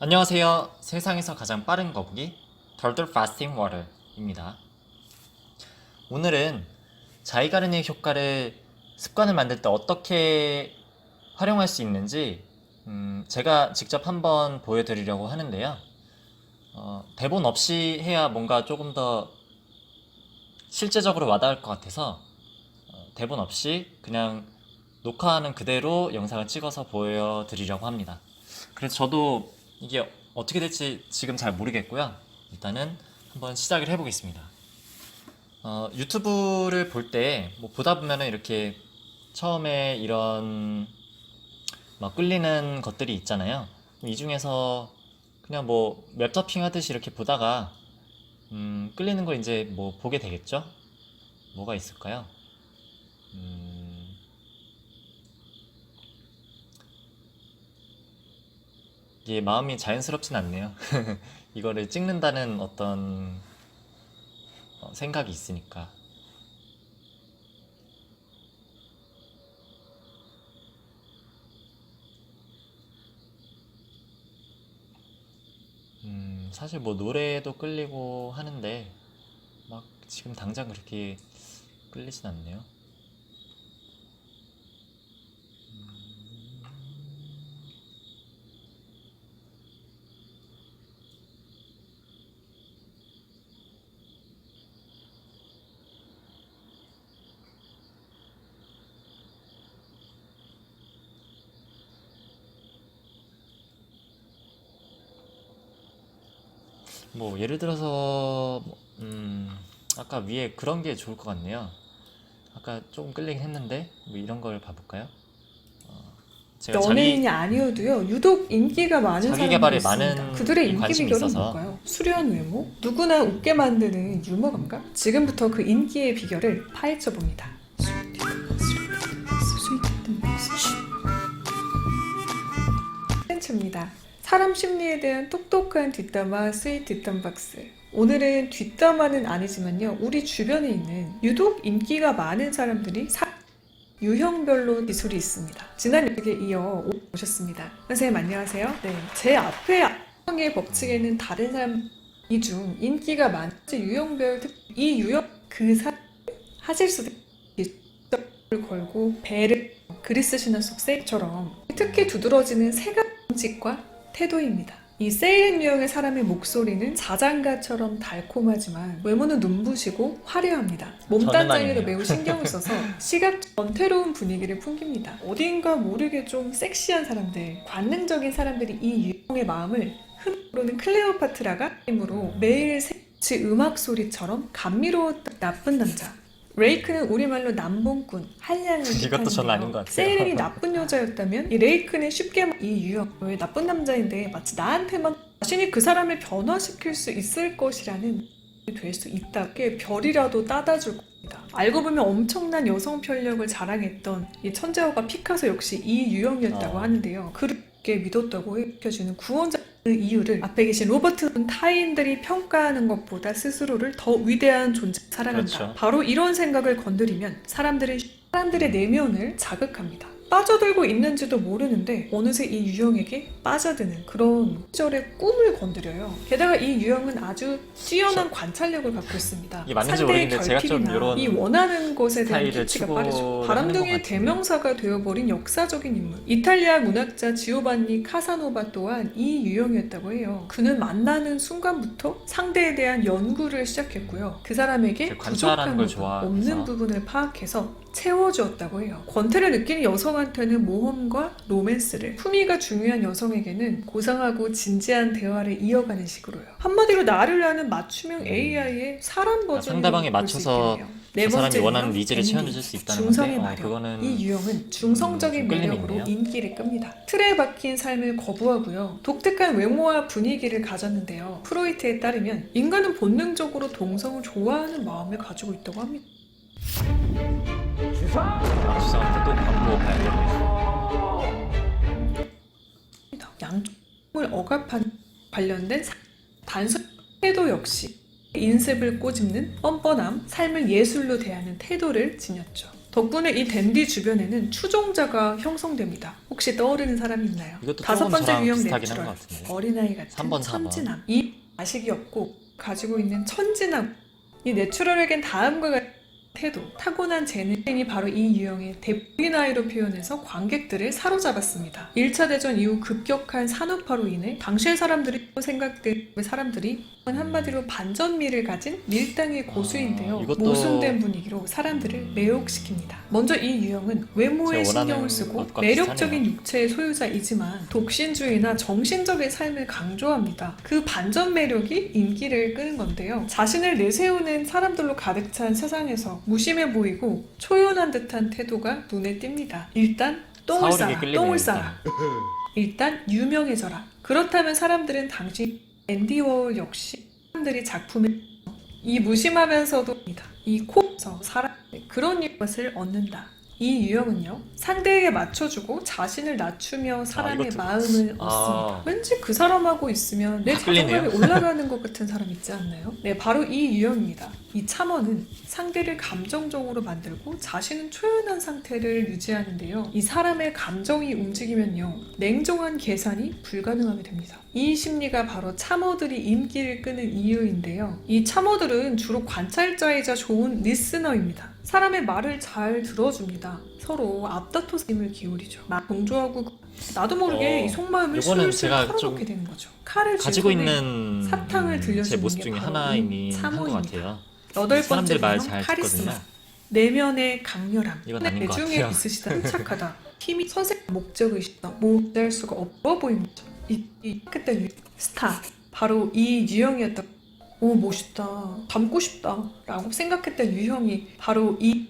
안녕하세요. 세상에서 가장 빠른 거북이 Turtle Fasting Water입니다. 오늘은 자이가르닉 효과를 습관을 만들 때 어떻게 활용할 수 있는지 제가 직접 한번 보여드리려고 하는데요. 대본 없이 해야 뭔가 조금 더 실제적으로 와닿을 것 같아서 대본 없이 그냥 녹화하는 그대로 영상을 찍어서 보여드리려고 합니다. 그래서 저도 이게 어떻게 될지 지금 잘 모르겠고요. 일단은 한번 시작을 해보겠습니다. 유튜브를 볼 때 뭐 보다 보면은 이렇게 처음에 이런 막 끌리는 것들이 있잖아요. 이 중에서 그냥 뭐 웹서핑 하듯이 이렇게 보다가 끌리는 걸 이제 뭐 보게 되겠죠? 뭐가 있을까요? 이게 마음이 자연스럽진 않네요. 이거를 찍는다는 어떤 생각이 있으니까. 사실 뭐 노래도 끌리고 하는데 막 지금 당장 그렇게 끌리진 않네요. 뭐 예를 들어서 아까 위에 그런 게 좋을 것 같네요. 아까 조금 끌리긴 했는데 뭐 이런 걸 봐볼까요? 제가 연예인이 아니어도요, 유독 인기가 많은 자기 사람들이 개발에 있습니다. 많은 그들의 인기 관심이 비결은 있어서 뭘까요? 수려한 외모? 누구나 웃게 만드는 유머 감각? 지금부터 그 인기의 비결을 파헤쳐 봅니다. 컨텐츠입니다. 사람 심리에 대한 똑똑한 뒷담화 스윗 뒷담 박스. 오늘은 뒷담화는 아니지만요, 우리 주변에 있는 유독 인기가 많은 사람들이 유형별로 기술이 있습니다. 지난 일기에 이어 오셨습니다. 선생님 안녕하세요. 네, 제 앞에 유형의 법칙에는 다른 사람 이 중 인기가 많은 유형별 이 유형 그 사람 하실 수도 기술을 걸고 배를 그리스 신화 속 세이처럼 특히 두드러지는 세 가지 원칙과 태도입니다. 이 세일은 유형의 사람의 목소리는 자장가처럼 달콤하지만 외모는 눈부시고 화려합니다. 몸단장에도 매우 신경을 써서 시각 전태로운 분위기를 풍깁니다. 어딘가 모르게 좀 섹시한 사람들, 관능적인 사람들이 이 유형의 마음을 흐르는 클레오파트라가 힘으로 매일 새치 음악 소리처럼 감미로웠던 나쁜 남자. 레이크는 우리말로 남봉꾼, 한량을 이것도 전 아닌 것 같아요. 세일이 나쁜 여자였다면 이 레이크는 쉽게 이 유형 왜 나쁜 남자인데 마치 나한테만 자신이 그 사람을 변화시킬 수 있을 것이라는 될 수 있다. 게 별이라도 따다줄 겁니다. 알고 보면 엄청난 여성 편력을 자랑했던 이 천재화가 피카소 역시 이 유형이었다고 하는데요. 그렇게 믿었다고 해주는 구원자 그 이유를 앞에 계신 로버트 타인들이 평가하는 것보다 스스로를 더 위대한 존재 살아간다. 그렇죠. 바로 이런 생각을 건드리면 사람들의 내면을 자극합니다. 빠져들고 있는지도 모르는데 어느새 이 유형에게 빠져드는 그런 시절의 꿈을 건드려요. 게다가 이 유형은 아주 뛰어난 관찰력을 갖고 있습니다. 이게 맞는지 상대의 모르겠는데 제가 좀 결핍이나 이런 이 원하는 것에 대한 스타일을 캐치가 추구를 빠르죠. 하는 것 바람둥이의 같은데. 대명사가 되어버린 역사적인 인물. 이탈리아 문학자 지오반니 카사노바 또한 이 유형이었다고 해요. 그는 만나는 순간부터 상대에 대한 연구를 시작했고요. 그 사람에게 관찰하는 부족한 걸 부분, 좋아해서. 없는 부분을 파악해서 채워주었다고 해요. 권태를 느끼는 여성한테는 모험과 로맨스를, 품위가 중요한 여성에게는 고상하고 진지한 대화를 이어가는 식으로요. 한마디로 나를 아는 맞춤형 AI의 사람 버전으로 상대방에 볼수 맞춰서 있겠네요. 그 사람이 번째는요, 원하는 니즈를 MD, 채워줄 수 있다는 중성의 건데 마력. 그거는 이 유형은 중성적인 좀 끌림이 매력으로 있네요. 인기를 끕니다. 틀에 박힌 삶을 거부하고요, 독특한 외모와 분위기를 가졌는데요. 프로이트에 따르면 인간은 본능적으로 동성을 좋아하는 마음을 가지고 있다고 합니다. 죄송한데 또 광고 봐야겠네요. 양쪽을 억압하는 관련된 단순 태도 역시 인습을 꼬집는 뻔뻔함, 삶을 예술로 대하는 태도를 지녔죠. 덕분에 이 댄디 주변에는 추종자가 형성됩니다. 혹시 떠오르는 사람이 있나요? 이것도 다섯 조금 번째 저랑 유형 비슷하긴 한 내추럴. 것 같은데. 어린아이 같은 3번, 4번. 천진남. 이 자식이 없고 가지고 있는 천진남. 이 내추럴에겐 다음과 같은 태도, 타고난 재능이 바로 이 유형의 어린아이로 표현해서 관객들을 사로잡았습니다. 1차 대전 이후 급격한 산업화로 인해 당시의 사람들이 한마디로 반전미를 가진 밀당의 고수인데요. 이것도 모순된 분위기로 사람들을 매혹시킵니다. 먼저 이 유형은 외모에 제가 원하는 신경을 쓰고 것과 매력적인 비슷하네요. 육체의 소유자이지만 독신주의나 정신적인 삶을 강조합니다. 그 반전 매력이 인기를 끄는 건데요. 자신을 내세우는 사람들로 가득 찬 세상에서 무심해 보이고 초연한 듯한 태도가 눈에 띕니다. 일단 똥을 사오르게 싸라, 끌리네요, 똥을 일단. 싸라. 일단 유명해져라. 그렇다면 사람들은 당신 앤디 워홀 역시 사람들이 작품에 이 무심하면서도 이 코에서 사람 그런 것을 얻는다. 이 유형은요, 상대에게 맞춰주고 자신을 낮추며 사람의 이것도- 마음을 얻습니다. 왠지 그 사람하고 있으면 내 끌리네요. 자존감이 올라가는 것 같은 사람 있지 않나요? 네, 바로 이 유형입니다. 이 참어는 상대를 감정적으로 만들고 자신은 초연한 상태를 유지하는데요. 이 사람의 감정이 움직이면요, 냉정한 계산이 불가능하게 됩니다. 이 심리가 바로 참어들이 인기를 끄는 이유인데요. 이 참어들은 주로 관찰자이자 좋은 리스너입니다. 사람의 말을 잘 들어줍니다. 서로 앞다퉈힘을 기울이죠. 동조하고 나도 모르게 이 속마음을 요거는 술술 제가 털어놓게 되는 거죠. 칼을 가지고 쥐고 있는 사탕을 들려주는 제 모습 게 중에 바로 하나이긴 이 한 것 참어입니다. 같아요. 여덟 번째 사람들 말 유형 잘 카리스마. 듣거든요. 내면의 강렬함. 이건 아닌 것 대중에 같아요. 있으시다 착하다. 힘이 선색 목적의식다. 모자랄 수가 없어 보이는 거죠. 이 그때 스타. 바로 이 유형이었던. 오 멋있다. 닮고 싶다. 라고 생각했던 유형이 바로 이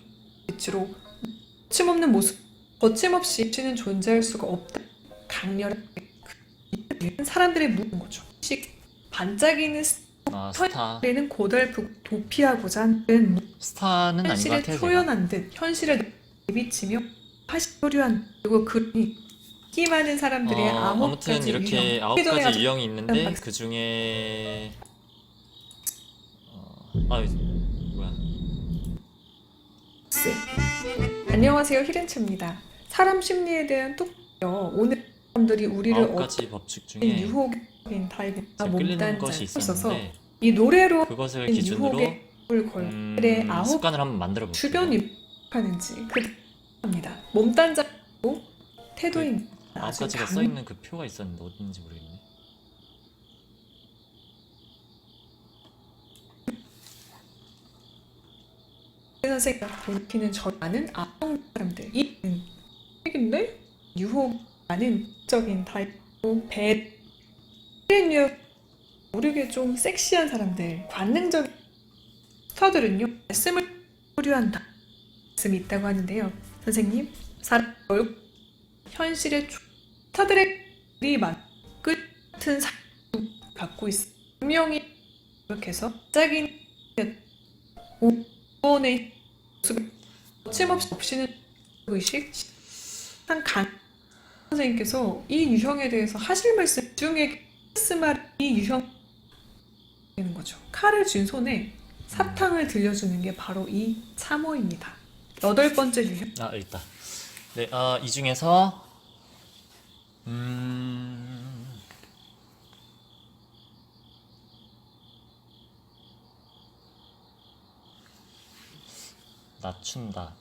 빛으로 거침없는 모습. 거침없이 치는 존재할 수가 없다. 강렬한 사람들의 묻는 거죠. 반짝이는 스타. 스타는 고달프고 도피하고자 하는 스타는 아닌 것 현실에 같아요. 제가. 초연한 듯 현실을 내비치며 파시토류한 그리고 그 인기 많은 사람들의 아홉 아무튼 가지 이렇게 유형. 9가지 유형이 있는데 박스. 그 중에 뭐야? 안녕하세요, 히렌츠입니다. 사람 심리에 대한 톡요. 오늘 사람들이 우리를 9가지 법칙 어떤 중에 유혹인 타입이나 제가 끌리는 몸단자 것이 있어서 있었는데 이 노래로 그것을 기준으로 유혹의 걸들의 아홉 습관을 한번 만들어 볼게요. 주변이 하는지 합니다. 몸단자고 태도입니다. 아주 9가지가 써 있는 그 표가 있었는데 어딘지 모르겠네. 선생님이 돌이키는 저 많은 아동 사람들 이 책인데 유혹 많은 적인 타입고 배유 모르게 좀 섹시한 사람들 관능적인 스타들은요 말씀을 소류한다 말씀이 있다고 하는데요. 선생님 사람 얼굴 현실의 스타들의 끝은 갖고 있어 분명히 이렇게 해서 짝인 5번의 모습을 거침없이 없이는 의식 한 강 선생님께서 이 유형에 대해서 하실 말씀 중에 이 유형 되는 거죠. 칼을 쥔 손에 사탕을 들려주는 게 바로 이 참어입니다. 8번째 유형 있다. 네, 이 중에서 낮춘다.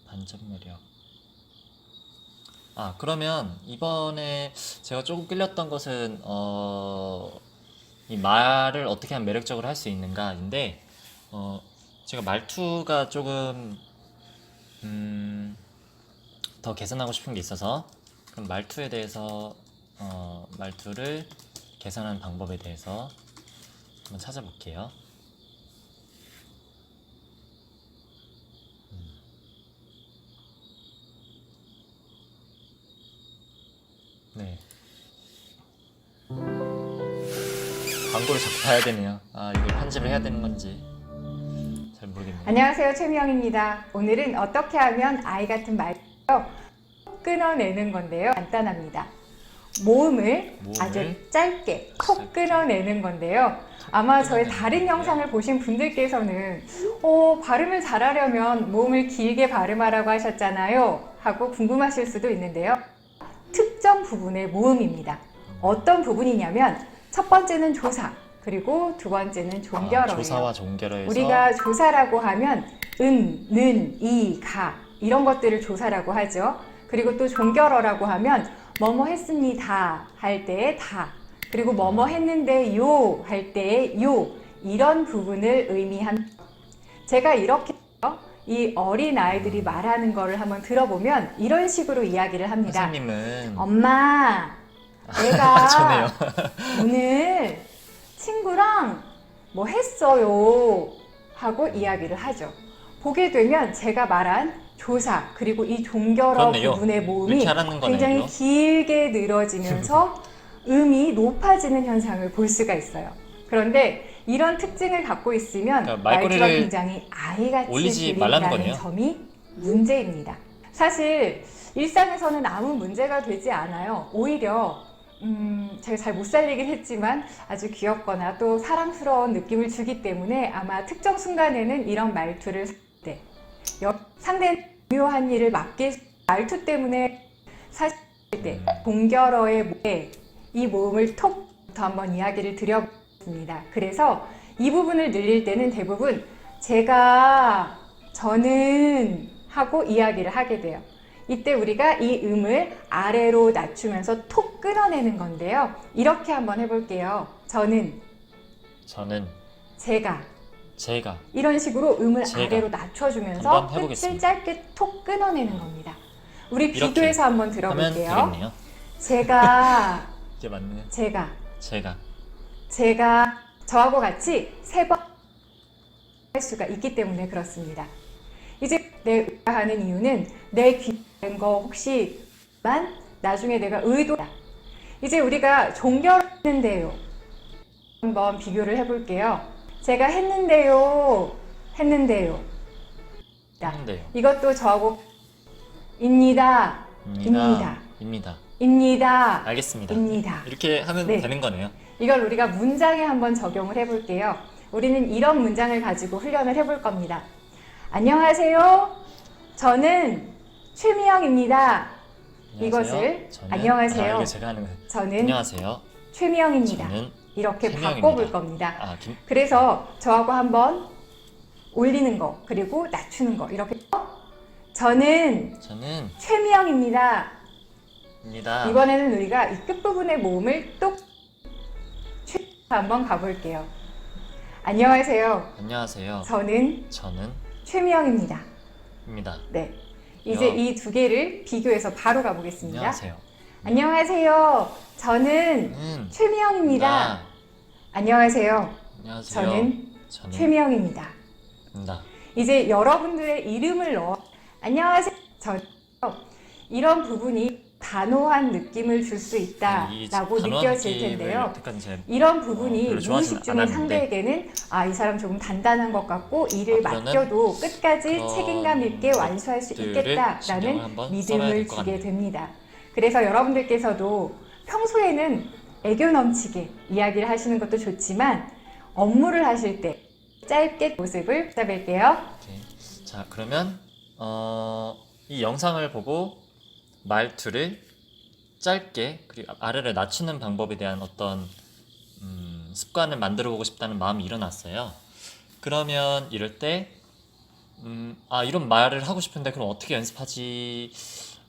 반전 매력. 그러면 이번에 제가 조금 끌렸던 것은 이 말을 어떻게 하면 매력적으로 할 수 있는가인데 제가 말투가 조금 더 개선하고 싶은 게 있어서 그럼 말투에 대해서 말투를 개선하는 방법에 대해서 한번 찾아볼게요. 네. 광고를 자꾸 봐야 되네요. 이걸 편집을 해야 되는 건지 잘 모르겠네요. 안녕하세요, 최미영입니다. 오늘은 어떻게 하면 아이 같은 말투로 끊어내는 건데요. 간단합니다. 모음을 모음을 아주 짧게 톡 끊어내는 건데요. 아마 저의 다른 영상을 보신 분들께서는 발음을 잘하려면 모음을 길게 발음하라고 하셨잖아요 하고 궁금하실 수도 있는데요. 특정 부분의 모음입니다. 어떤 부분이냐면 첫 번째는 조사, 그리고 두 번째는 종결어예요. 조사와 종결어에서 우리가 조사라고 하면 은, 는, 이, 가 이런 것들을 조사라고 하죠. 그리고 또 종결어라고 하면 뭐뭐 했습니다 할 때의 다, 그리고 뭐뭐 했는데요 할 때의 요, 이런 부분을 의미한. 제가 이렇게 이 어린 아이들이 말하는 거를 한번 들어보면 이런 식으로 이야기를 합니다. 선생님은 엄마, 저네요. 내가 오늘 친구랑 뭐 했어요 하고 이야기를 하죠. 보게 되면 제가 말한 조사 그리고 이 종결어 그렇네요. 부분의 모음이 이렇게 하라는 거네요. 굉장히 길게 늘어지면서 음이 높아지는 현상을 볼 수가 있어요. 그런데 이런 특징을 갖고 있으면 그러니까 말투가 말꼬리를 굉장히 아이같이 올리지 말라는 들린다는 거네요. 점이 문제입니다. 사실 일상에서는 아무 문제가 되지 않아요. 오히려 제가 잘 못 살리긴 했지만 아주 귀엽거나 또 사랑스러운 느낌을 주기 때문에 아마 특정 순간에는 이런 말투를 때 상대는 중요한 일을 맡길 말투 때문에 사실 때 동결어의 이 모음을 톡부터 한번 이야기를 드려보겠습니다. 그래서 이 부분을 늘릴 때는 대부분 제가, 저는 하고 이야기를 하게 돼요. 이때 우리가 이 음을 아래로 낮추면서 톡 끊어내는 건데요. 이렇게 한번 해볼게요. 저는, 제가 이런 식으로 음을 제가 아래로 낮춰주면서 한번 끝을 해보겠습니다. 짧게 톡 끊어내는 겁니다. 우리 이렇게 비교해서 한번 하면 들어볼게요. 되겠네요. 제가, 이게 맞네요. 제가 저하고 같이 3번 할 수가 있기 때문에 그렇습니다. 이제 내가 하는 이유는 내 귀한 거 혹시만 나중에 내가 의도다. 이제 우리가 종결했는데요. 한번 비교를 해볼게요. 제가 했는데요. 이것도 저하고 입니다. 알겠습니다. 이렇게 하면 네. 되는 거네요. 이걸 우리가 문장에 한번 적용을 해볼게요. 우리는 이런 문장을 가지고 훈련을 해볼 겁니다. 안녕하세요. 저는 최미영입니다. 이것을 안녕하세요. 이게 제가 하는 거. 저는 안녕하세요. 최미영입니다. 저는 이렇게 최미영입니다. 바꿔볼 겁니다. 김 그래서 저하고 한번 올리는 거 그리고 낮추는 거 이렇게 저는 최미영입니다. 이번에는 우리가 이 끝부분의 모음을 또 한번 가볼게요. 안녕하세요. 저는 최미영입니다. 네, 이제 이 두 개를 비교해서 바로 가보겠습니다. 안녕하세요. 저는 최미영입니다. 안녕하세요. 저는 최미영입니다. 이제 여러분들의 이름을 넣어 안녕하세요. 이런 부분이 단호한 느낌을 줄 수 있다라고 느껴질 텐데요. 이런 부분이 무의식 중에 상대에게는 이 사람 조금 단단한 것 같고 일을 맡겨도 끝까지 책임감 있게 완수할 수 있겠다라는 믿음을 주게 됩니다. 그래서 여러분들께서도 평소에는 애교 넘치게 이야기를 하시는 것도 좋지만 업무를 하실 때 짧게 모습을 잡을게요. 자, 그러면 이 영상을 보고 말투를 짧게 그리고 아래를 낮추는 방법에 대한 어떤 습관을 만들어 보고 싶다는 마음이 일어났어요. 그러면 이럴 때 이런 말을 하고 싶은데 그럼 어떻게 연습하지?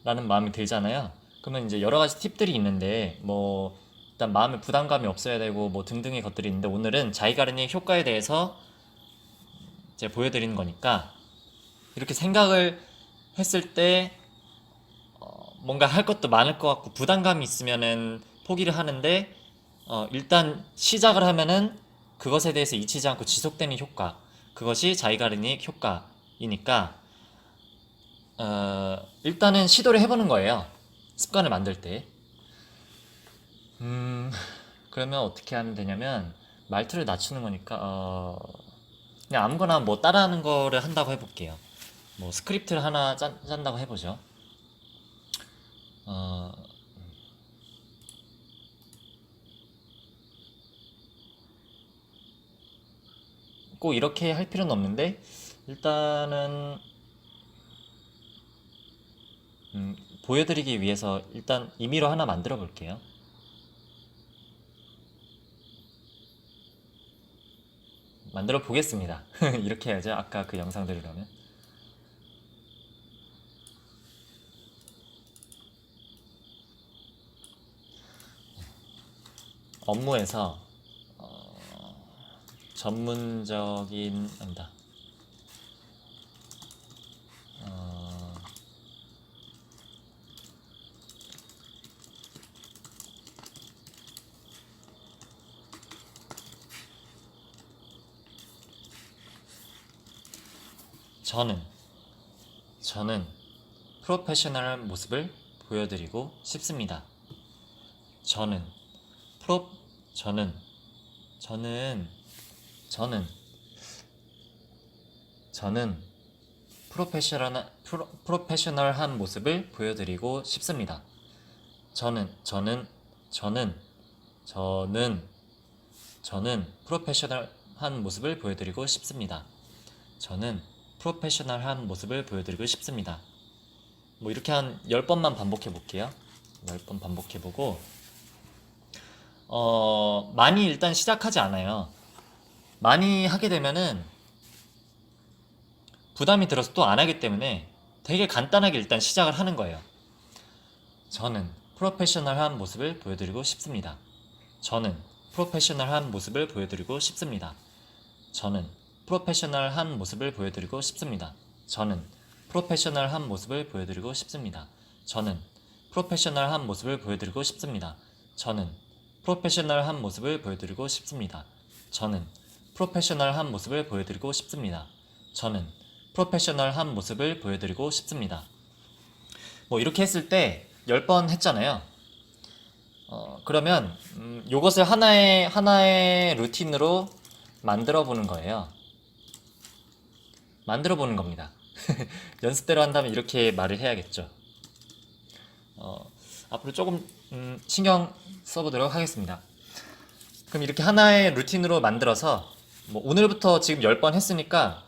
라는 마음이 들잖아요. 그러면 이제 여러 가지 팁들이 있는데 뭐 일단 마음에 부담감이 없어야 되고 뭐 등등의 것들이 있는데 오늘은 자이가르니 효과에 대해서 제가 보여드리는 거니까 이렇게 생각을 했을 때 뭔가 할 것도 많을 것 같고 부담감이 있으면은 포기를 하는데 일단 시작을 하면은 그것에 대해서 잊히지 않고 지속되는 효과, 그것이 자이가르닉 효과이니까 일단은 시도를 해보는 거예요. 습관을 만들 때. 그러면 어떻게 하면 되냐면 말투를 낮추는 거니까 그냥 아무거나 뭐 따라하는 거를 한다고 해볼게요. 뭐 스크립트를 하나 짠다고 해보죠. 꼭 이렇게 할 필요는 없는데 일단은 보여드리기 위해서 일단 임의로 하나 만들어 볼게요. 만들어 보겠습니다. 이렇게 해야죠. 아까 그 영상들이라면. 업무에서 전문적인 아니다. 저는 프로페셔널한 모습을 보여드리고 싶습니다. 저는 프로페셔널한 모습을 보여드리고 싶습니다. 저는 프로페셔널한 모습을 보여드리고 싶습니다. 저는 프로페셔널한 모습을 보여드리고 싶습니다. 뭐 이렇게 한 10번만 반복해 볼게요. 10번 반복해 보고 많이 일단 시작하지 않아요. 많이 하게 되면은 부담이 들어서 또 안 하기 때문에 되게 간단하게 일단 시작을 하는 거예요. 저는 프로페셔널한 모습을 보여드리고 싶습니다. 저는 프로페셔널한 모습을 보여드리고 싶습니다. 저는 프로페셔널한 모습을 보여드리고 싶습니다. 저는 프로페셔널한 모습을 보여드리고 싶습니다. 저는 프로페셔널한 모습을 보여드리고 싶습니다. 저는 프로페셔널한 모습을 보여드리고 싶습니다. 저는 프로페셔널한 모습을 보여드리고 싶습니다. 저는 프로페셔널한 모습을 보여드리고 싶습니다. 뭐 이렇게 했을 때 10번 했잖아요. 그러면 요것을 하나의 루틴으로 만들어 보는 거예요. 만들어 보는 겁니다. 연습대로 한다면 이렇게 말을 해야겠죠. 앞으로 조금 신경 써보도록 하겠습니다. 그럼 이렇게 하나의 루틴으로 만들어서 뭐 오늘부터 지금 10번 했으니까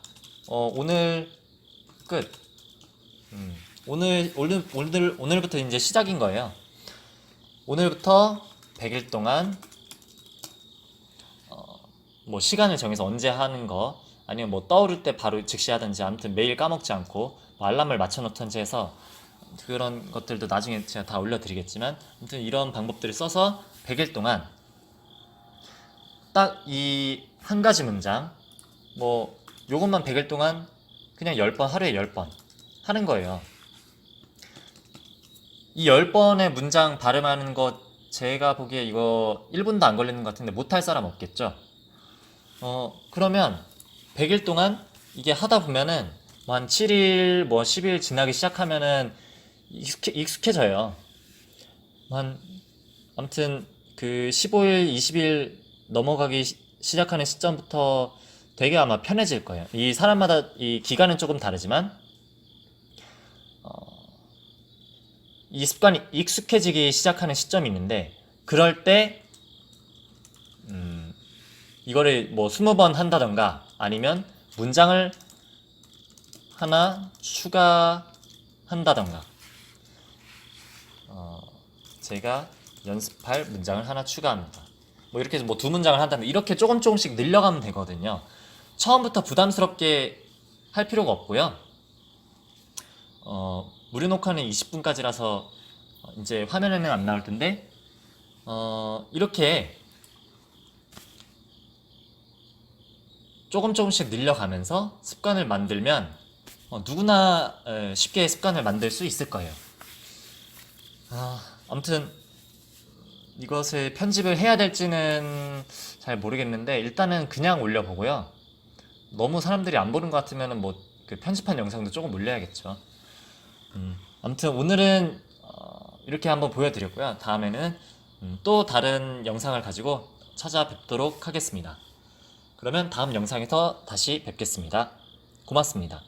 오늘 끝. 오늘부터 이제 시작인 거예요. 오늘부터 100일 동안 뭐 시간을 정해서 언제 하는 거 아니면 뭐 떠오를 때 바로 즉시 하든지 아무튼 매일 까먹지 않고 뭐 알람을 맞춰 놓든지 해서 그런 것들도 나중에 제가 다 올려드리겠지만 아무튼 이런 방법들을 써서 100일 동안 딱 이 한 가지 문장 뭐 요것만 100일 동안 그냥 10번 하루에 10번 하는 거예요. 이 10번의 문장 발음하는 것 제가 보기에 이거 1분도 안 걸리는 것 같은데 못할 사람 없겠죠? 그러면 100일 동안 이게 하다 보면은 뭐 한 7일 뭐 10일 지나기 시작하면은 익숙해져요. 아무튼 그 15일 20일 넘어가기 시작하는 시점부터 되게 아마 편해질 거예요. 이 사람마다 이 기간은 조금 다르지만 이 습관이 익숙해지기 시작하는 시점이 있는데 그럴 때 이거를 뭐 20번 한다던가 아니면 문장을 하나 추가한다던가 제가 연습할 문장을 하나 추가합니다. 뭐 이렇게 해서 뭐 2문장을 한다면 이렇게 조금씩 늘려가면 되거든요. 처음부터 부담스럽게 할 필요가 없고요. 무료 녹화는 20분까지라서 이제 화면에는 안 나올 텐데 이렇게 조금씩 늘려가면서 습관을 만들면 누구나 쉽게 습관을 만들 수 있을 거예요. 아무튼 이것을 편집을 해야 될지는 잘 모르겠는데 일단은 그냥 올려보고요. 너무 사람들이 안 보는 것 같으면 뭐 그 편집한 영상도 조금 올려야겠죠. 아무튼 오늘은 이렇게 한번 보여드렸고요. 다음에는 또 다른 영상을 가지고 찾아뵙도록 하겠습니다. 그러면 다음 영상에서 다시 뵙겠습니다. 고맙습니다.